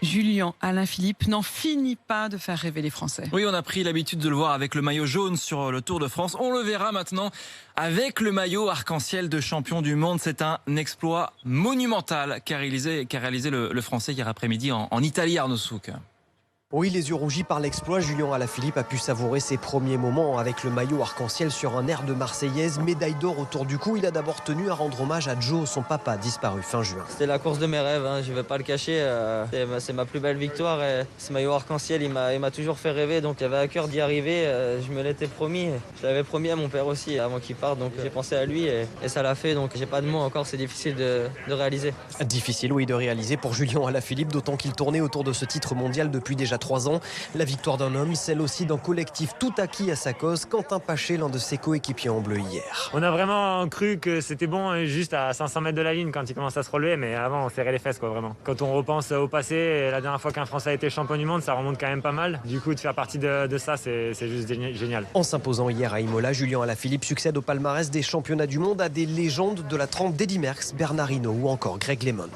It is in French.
Julien Alaphilippe n'en finit pas de faire rêver les Français. Oui, on a pris l'habitude de le voir avec le maillot jaune sur le Tour de France. On le verra maintenant avec le maillot arc-en-ciel de champion du monde. C'est un exploit monumental qu'a réalisé le Français hier après-midi en Italie, Arnaud Souk. Oui, les yeux rougis par l'exploit, Julien Alaphilippe a pu savourer ses premiers moments avec le maillot arc-en-ciel sur un air de Marseillaise. Médaille d'or autour du cou, il a d'abord tenu à rendre hommage à Joe, son papa, disparu fin juin. C'était la course de mes rêves, je ne vais pas le cacher. C'est ma plus belle victoire. Et ce maillot arc-en-ciel, il m'a toujours fait rêver. Donc j'avais à cœur d'y arriver. Je me l'étais promis. Je l'avais promis à mon père aussi avant qu'il parte. Donc j'ai pensé à lui et ça l'a fait. Donc j'ai pas de mots encore, c'est difficile de réaliser. Difficile, oui, de réaliser pour Julien Alaphilippe, d'autant qu'il tournait autour de ce titre mondial depuis déjà 3 ans. La victoire d'un homme, celle aussi d'un collectif tout acquis à sa cause. Quentin Paché, l'un de ses coéquipiers en bleu hier. On a vraiment cru que c'était bon juste à 500 mètres de la ligne quand il commence à se relever, mais avant on serrait les fesses vraiment. Quand on repense au passé, la dernière fois qu'un Français a été champion du monde, ça remonte quand même pas mal. Du coup, de faire partie de ça, c'est juste génial. En s'imposant hier à Imola, Julien Alaphilippe succède au palmarès des championnats du monde à des légendes de la trempe d'Eddy Merckx, Bernard Hinault ou encore Greg LeMond.